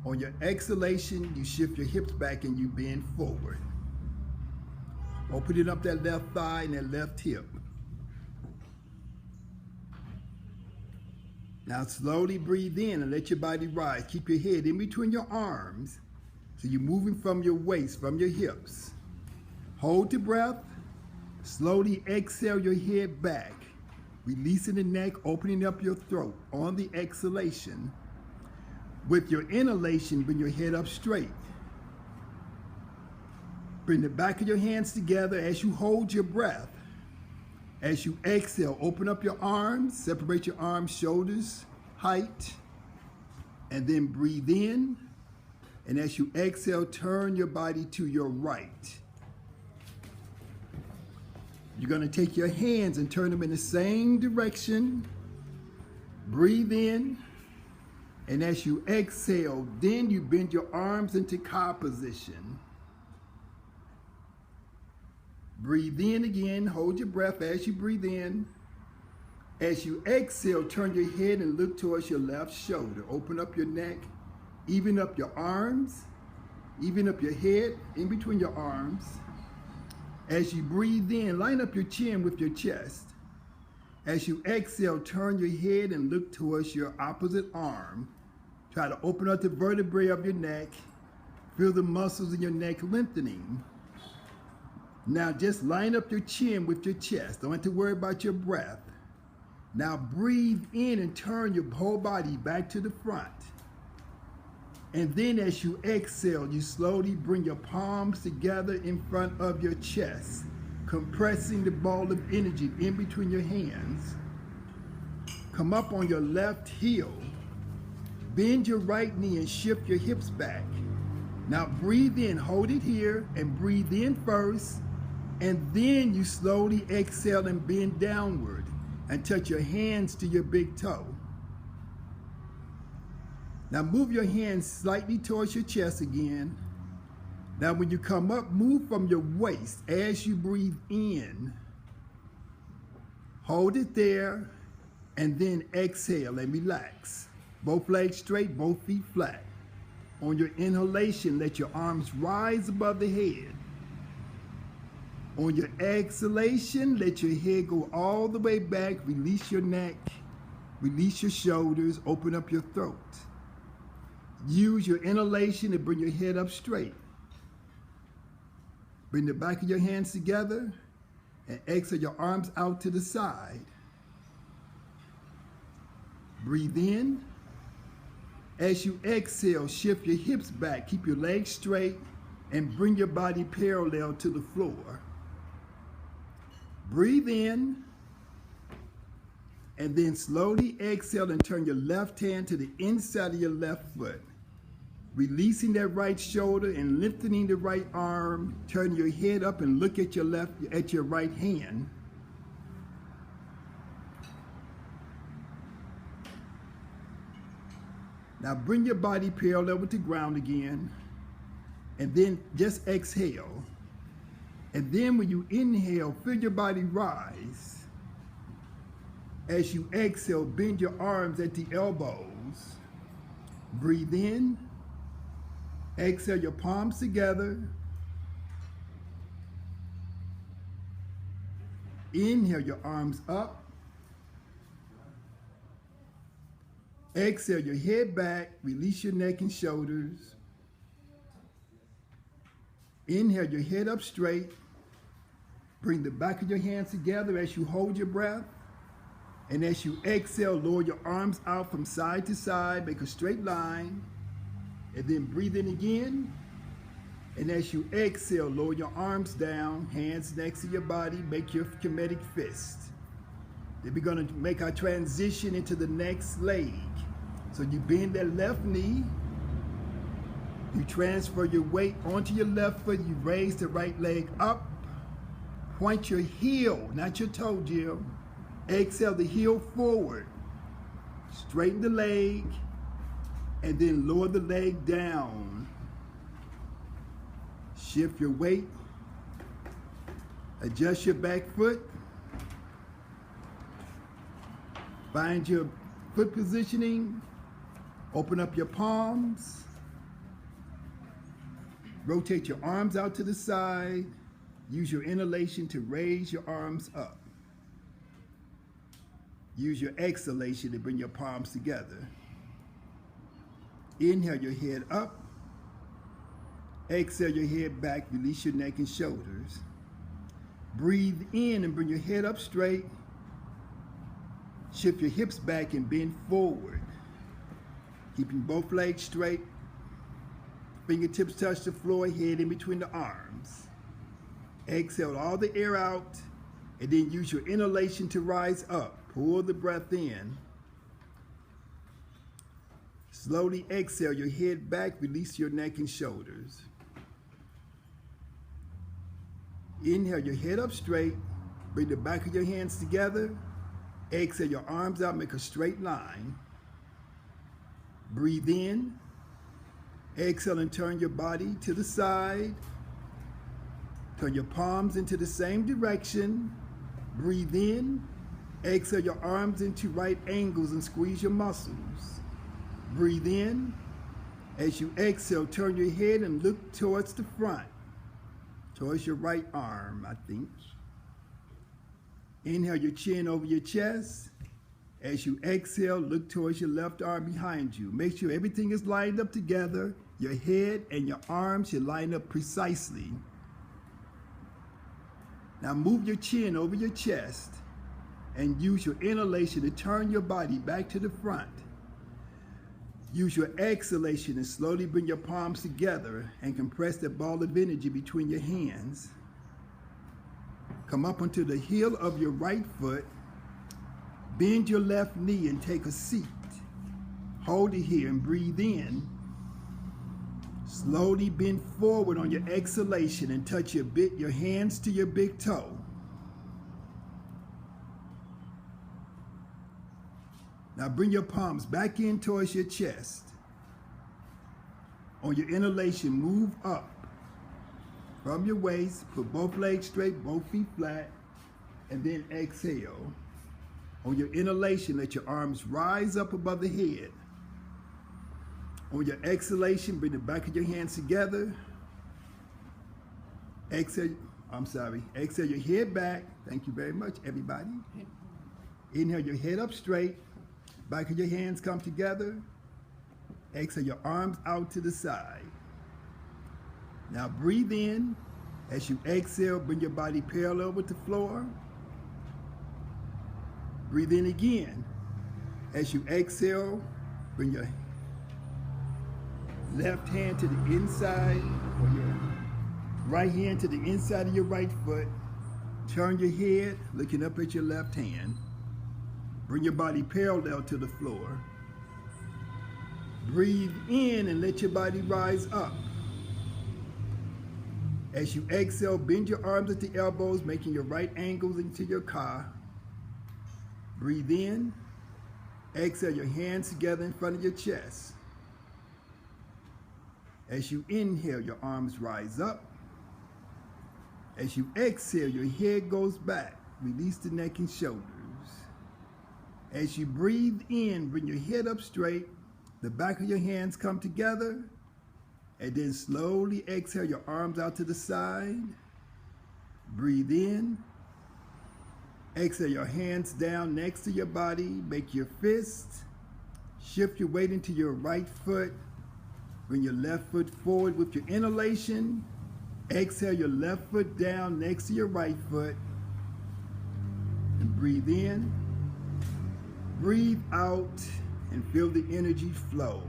On your exhalation, you shift your hips back and you bend forward. Opening up that left thigh and that left hip. Now slowly breathe in and let your body rise. Keep your head in between your arms. So you're moving from your waist, from your hips. Hold the breath. Slowly exhale your head back. Releasing the neck, opening up your throat on the exhalation. With your inhalation, bring your head up straight. Bring the back of your hands together as you hold your breath. As you exhale, open up your arms, separate your arms, shoulders, height, and then breathe in. And as you exhale, turn your body to your right. You're going to take your hands and turn them in the same direction. Breathe in. And as you exhale, then you bend your arms into cow position. Breathe in again. Hold your breath as you breathe in. As you exhale, turn your head and look towards your left shoulder. Open up your neck. Even up your arms. Even up your head in between your arms. As you breathe in, line up your chin with your chest. As you exhale, turn your head and look towards your opposite arm. Try to open up the vertebrae of your neck. Feel the muscles in your neck lengthening. Now just line up your chin with your chest. Don't have to worry about your breath. Now breathe in and turn your whole body back to the front. And then as you exhale, you slowly bring your palms together in front of your chest, compressing the ball of energy in between your hands. Come up on your left heel. Bend your right knee and shift your hips back. Now breathe in, hold it here, and breathe in first. And then you slowly exhale and bend downward and touch your hands to your big toe. Now move your hands slightly towards your chest again. Now when you come up, move from your waist as you breathe in. Hold it there and then exhale and relax. Both legs straight, both feet flat. On your inhalation, let your arms rise above the head. On your exhalation, let your head go all the way back. Release your neck, release your shoulders, open up your throat. Use your inhalation to bring your head up straight. Bring the back of your hands together and exhale your arms out to the side. Breathe in. As you exhale, shift your hips back. Keep your legs straight and bring your body parallel to the floor. Breathe in, and then slowly exhale and turn your left hand to the inside of your left foot. Releasing that right shoulder and lifting the right arm. Turn your head up and look at your right hand. Now bring your body parallel with the ground again, and then just exhale. And then when you inhale, feel your body rise. As you exhale, bend your arms at the elbows. Breathe in. Exhale your palms together. Inhale your arms up. Exhale your head back. Release your neck and shoulders. Inhale your head up straight. Bring the back of your hands together as you hold your breath. And as you exhale, lower your arms out from side to side. Make a straight line. And then breathe in again. And as you exhale, lower your arms down, hands next to your body. Make your Kemetic fist. Then we're going to make our transition into the next leg. So you bend that left knee. You transfer your weight onto your left foot. You raise the right leg up. Point your heel, not your toe, Jill. Exhale the heel forward. Straighten the leg. And then lower the leg down. Shift your weight. Adjust your back foot. Find your foot positioning. Open up your palms. Rotate your arms out to the side. Use your inhalation to raise your arms up. Use your exhalation to bring your palms together. Inhale your head up. Exhale your head back. Release your neck and shoulders. Breathe in and bring your head up straight. Shift your hips back and bend forward. Keeping both legs straight. Fingertips touch the floor, head in between the arms. Exhale all the air out, and then use your inhalation to rise up. Pull the breath in. Slowly exhale your head back, release your neck and shoulders. Inhale your head up straight, bring the back of your hands together. Exhale your arms out, make a straight line. Breathe in. Exhale and turn your body to the side. Turn your palms into the same direction. Breathe in. Exhale your arms into right angles and squeeze your muscles. Breathe in. As you exhale, turn your head and look towards the front. Towards your right arm, I think. Inhale your chin over your chest. As you exhale, look towards your left arm behind you. Make sure everything is lined up together. Your head and your arms should line up precisely. Now move your chin over your chest and use your inhalation to turn your body back to the front. Use your exhalation and slowly bring your palms together and compress that ball of energy between your hands. Come up onto the heel of your right foot. Bend your left knee and take a seat. Hold it here and breathe in. Slowly bend forward on your exhalation and touch your hands to your big toe. Now bring your palms back in towards your chest. On your inhalation, move up from your waist. Put both legs straight, both feet flat, and then exhale. On your inhalation, let your arms rise up above the head. On your exhalation, bring the back of your hands together. Exhale your head back. Thank you very much, everybody. Inhale your head up straight. Back of your hands come together. Exhale your arms out to the side. Now breathe in. As you exhale, bring your body parallel with the floor. Breathe in again. As you exhale, bring your left hand to the inside, or your right hand to the inside of your right foot. Turn your head, looking up at your left hand. Bring your body parallel to the floor. Breathe in and let your body rise up. As you exhale, bend your arms at the elbows, making your right angles into your car. Breathe in. Exhale your hands together in front of your chest. As you inhale, your arms rise up. As you exhale, your head goes back. Release the neck and shoulders. As you breathe in, bring your head up straight. The back of your hands come together. And then slowly exhale your arms out to the side. Breathe in. Exhale your hands down next to your body. Make your fist. Shift your weight into your right foot. Bring your left foot forward with your inhalation. Exhale your left foot down next to your right foot. And breathe in. Breathe out and feel the energy flow.